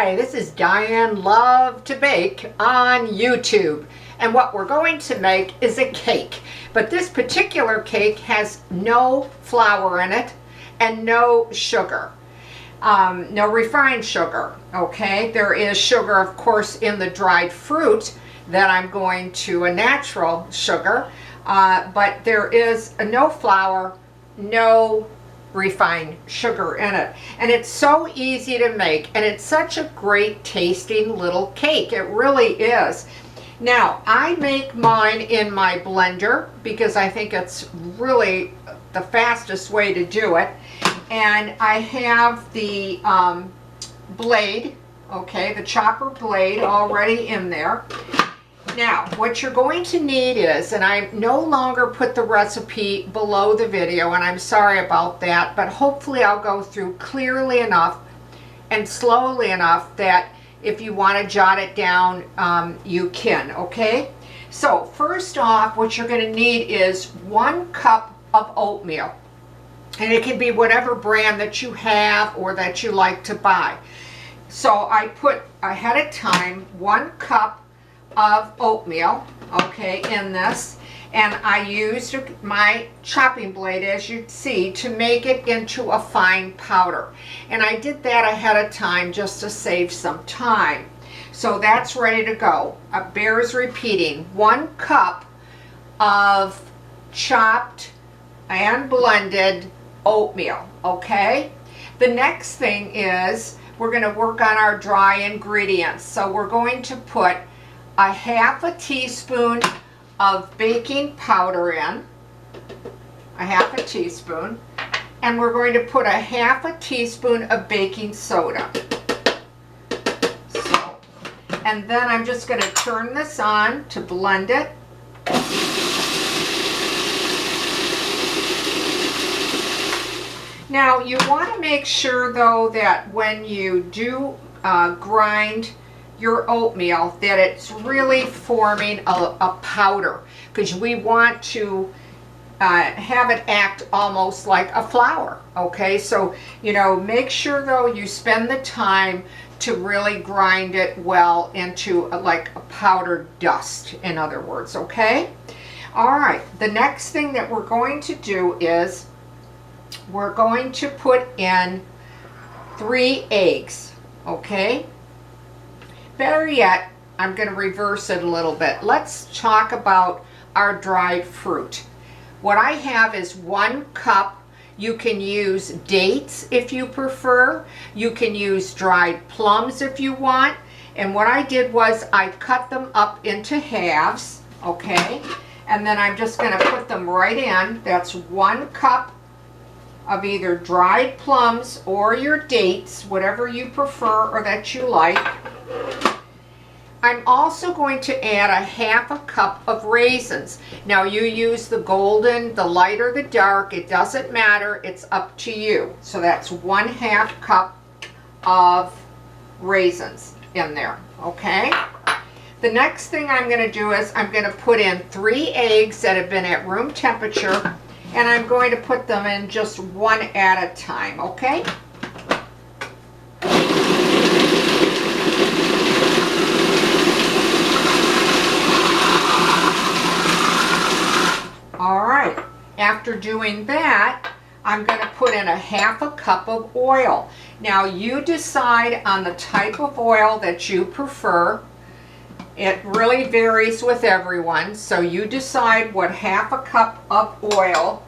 Hi, this is Diane Lovetobake on YouTube, and what we're going to make is a cake. But this particular cake has no flour in it and no sugar, no refined sugar, okay? There is sugar, of course, in the dried fruit that I'm going to a natural sugar, but there is no flour, no refined sugar in it, and it's so easy to make, and it's such a great tasting little cake. It really is. Now I make mine in my blender because I think it's really the fastest way to do it, and I have the blade, okay, the chopper blade already in there. Now, what you're going to need is, and I no longer put the recipe below the video, and I'm sorry about that, but hopefully I'll go through clearly enough and slowly enough that if you want to jot it down, you can, okay? So, first off, what you're going to need is 1 cup of oatmeal. And it can be whatever brand that you have or that you like to buy. So, I put ahead of time 1 cup of oatmeal, okay, in this, and I used my chopping blade, as you see, to make it into a fine powder, and I did that ahead of time just to save some time. So that's ready to go. Bears repeating, 1 cup of chopped and blended oatmeal, okay? The next thing is we're going to work on our dry ingredients. So we're going to put a 1/2 teaspoon of baking powder in, a 1/2 teaspoon, and we're going to put a 1/2 teaspoon of baking soda. So, and then I'm just going to turn this on to blend it. Now you want to make sure though that when you do grind your oatmeal that it's really forming a powder, because we want to have it act almost like a flour, okay? So, you know, make sure though you spend the time to really grind it well into like a powdered dust, in other words, okay? All right, the next thing that we're going to do is we're going to put in 3 eggs, okay? Better yet, I'm going to reverse it a little bit. Let's talk about our dried fruit. What I have is 1 cup. You can use dates if you prefer. You can use dried plums if you want. And what I did was I cut them up into halves, okay? And then I'm just going to put them right in. That's 1 cup of either dried plums or your dates, whatever you prefer or that you like. I'm also going to add a 1/2 cup of raisins. Now you use the golden, the light or the dark, it doesn't matter, it's up to you. So that's 1/2 cup of raisins in there, okay? The next thing I'm going to do is I'm going to put in 3 eggs that have been at room temperature, and I'm going to put them in just 1 at a time, okay? All right, after doing that, I'm going to put in a 1/2 cup of oil. Now you decide on the type of oil that you prefer. It really varies with everyone, so you decide what 1/2 cup of oil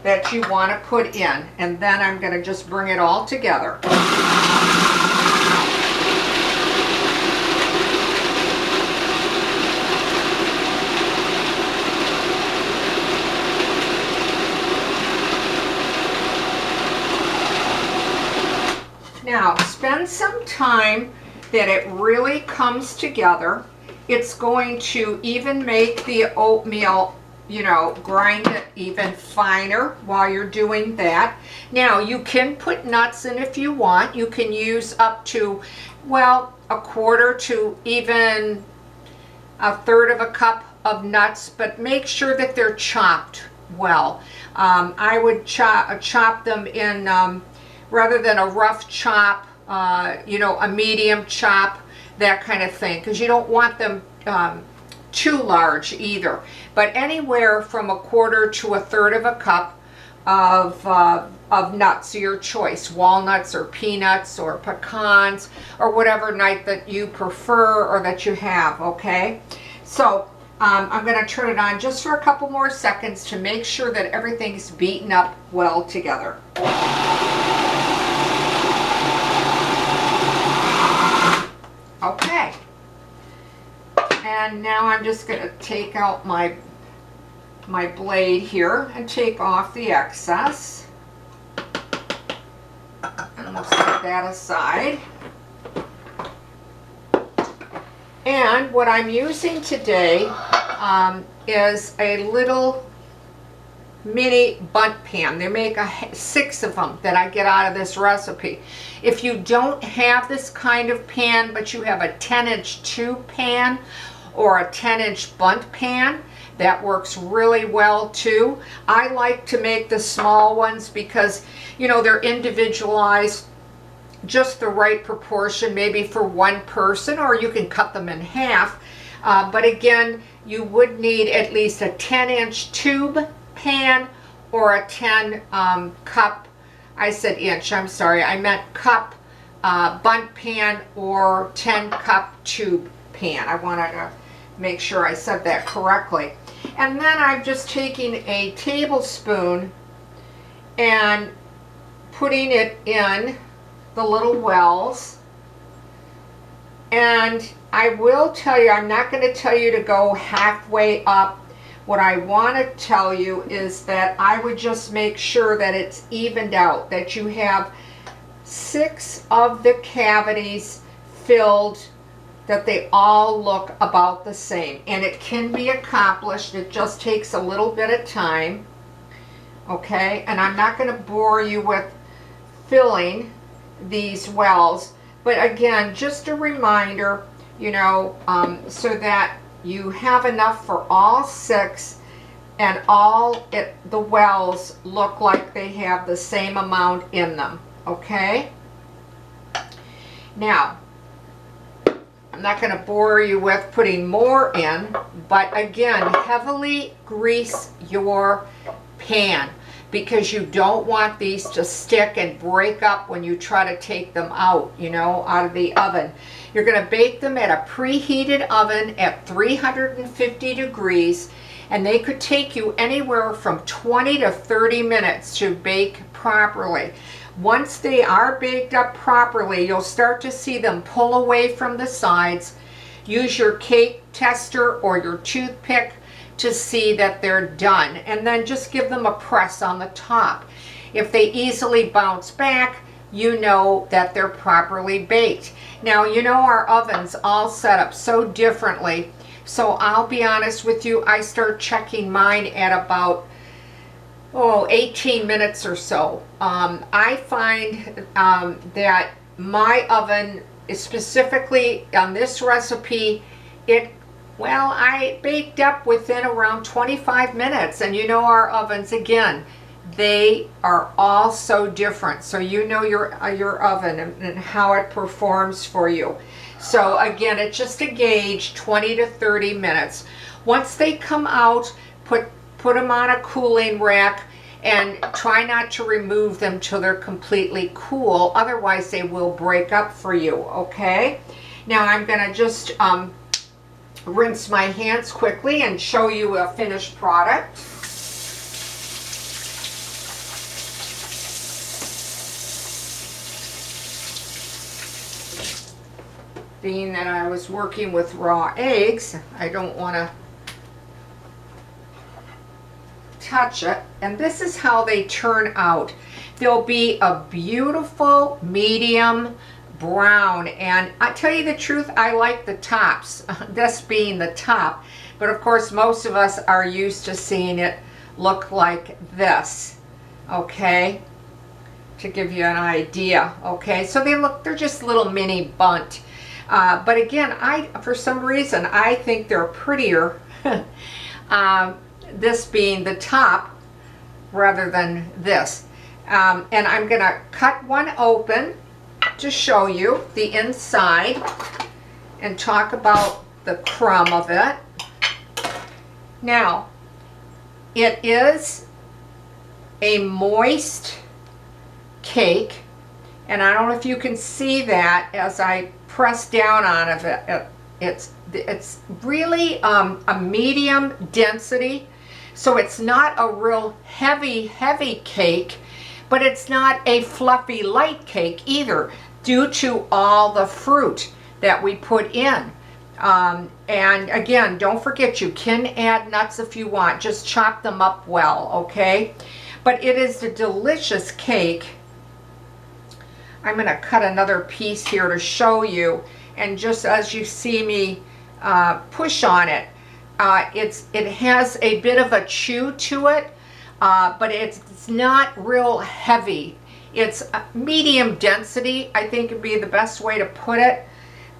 that you want to put in, and then I'm going to just bring it all together. Now, spend some time that it really comes together. It's going to even make the oatmeal, you know, grind it even finer while you're doing that. Now, you can put nuts in if you want. You can use up to, well, 1/4 to even 1/3 of a cup of nuts, but make sure that they're chopped well. I would chop them in rather than a rough chop you know, a medium chop, that kind of thing, because you don't want them too large either. But anywhere from 1/4 to 1/3 of a cup of nuts, your choice, walnuts or peanuts or pecans or whatever nut that you prefer or that you have, okay? So I'm going to turn it on just for a couple more seconds to make sure that everything's beaten up well together. Okay. And now I'm just going to take out my blade here and take off the excess. And we'll set that aside. And what I'm using today is a little mini Bundt pan. They make 6 of them that I get out of this recipe. If you don't have this kind of pan, but you have a 10-inch tube pan or a 10-inch Bundt pan, that works really well too. I like to make the small ones because, you know, they're individualized, just the right proportion, maybe for one person, or you can cut them in half. But again, you would need at least a 10-inch tube pan or a 10 cup, I said inch, I'm sorry, I meant cup Bundt pan or 10 cup tube pan. I wanted to make sure I said that correctly. And then I'm just taking a tablespoon and putting it in the little wells. And I will tell you, I'm not going to tell you to go halfway up. What I want to tell you is that I would just make sure that it's evened out, that you have 6 of the cavities filled, that they all look about the same. And it can be accomplished. It just takes a little bit of time. Okay, and I'm not going to bore you with filling these wells, but again, just a reminder, you know, so that you have enough for all 6 and the wells look like they have the same amount in them. Okay, now I'm not going to bore you with putting more in, but again, heavily grease your pan because you don't want these to stick and break up when you try to take them out, you know, out of the oven. You're going to bake them at a preheated oven at 350 degrees, and they could take you anywhere from 20 to 30 minutes to bake properly. Once they are baked up properly, you'll start to see them pull away from the sides. Use your cake tester or your toothpick to see that they're done, and then just give them a press on the top. If they easily bounce back, you know that they're properly baked. Now, you know our ovens all set up so differently, so I'll be honest with you, I start checking mine at about 18 minutes or so. I find that my oven is specifically on this recipe, I baked up within around 25 minutes. And you know our ovens, again, they are all so different. So you know your oven and how it performs for you. So again, it's just a gauge, 20 to 30 minutes. Once they come out, put them on a cooling rack and try not to remove them till they're completely cool. Otherwise, they will break up for you, okay? Now I'm going to just rinse my hands quickly and show you a finished product. Being that I was working with raw eggs, I don't want to touch it. And this is how they turn out. They'll be a beautiful medium brown, and I tell you the truth, I like the tops, this being the top, but of course most of us are used to seeing it look like this, okay, to give you an idea. Okay, so they're just little mini Bundt, but again, for some reason I think they're prettier this being the top rather than this. And I'm gonna cut one open. to show you the inside and talk about the crumb of it. Now, it is a moist cake, and I don't know if you can see that as I press down on it. It's really a medium density, so it's not a real heavy cake, but it's not a fluffy light cake either, due to all the fruit that we put in. And again, don't forget, you can add nuts if you want, just chop them up well, okay? But it is a delicious cake. I'm going to cut another piece here to show you, and just as you see me push on it, it has a bit of a chew to it, but it's not real heavy. It's medium density, I think would be the best way to put it.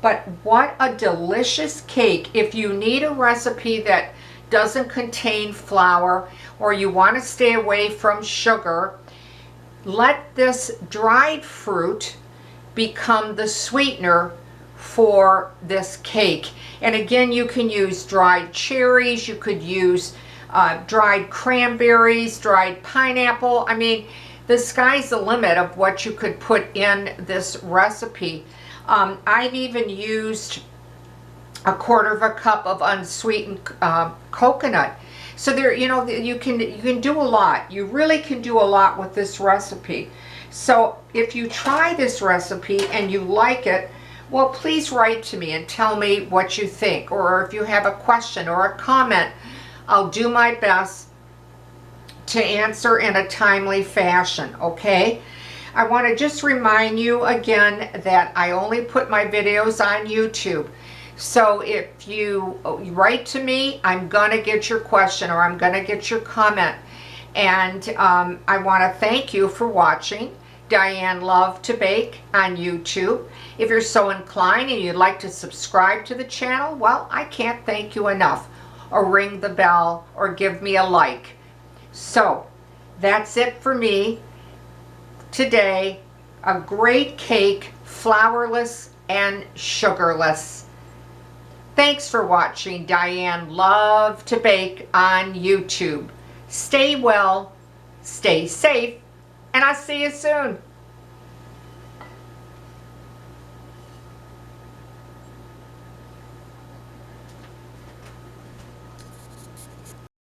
But what a delicious cake. If you need a recipe that doesn't contain flour, or you want to stay away from sugar, let this dried fruit become the sweetener for this cake. And again, you can use dried cherries, you could use dried cranberries, dried pineapple. I mean, the sky's the limit of what you could put in this recipe. I've even used a quarter of a cup of unsweetened coconut. So there, you know, you can do a lot. You really can do a lot with this recipe. So if you try this recipe and you like it, well, please write to me and tell me what you think. Or if you have a question or a comment, I'll do my best to answer in a timely fashion, okay? I want to just remind you again that I only put my videos on YouTube. So if you write to me, I'm going to get your question or I'm going to get your comment. And I want to thank you for watching Diane Lovetobake on YouTube. If you're so inclined and you'd like to subscribe to the channel, well, I can't thank you enough. Or ring the bell or give me a like. So that's it for me today. A great cake, flourless and sugarless. Thanks for watching Diane Lovetobake on YouTube. Stay well, stay safe, and I'll see you soon.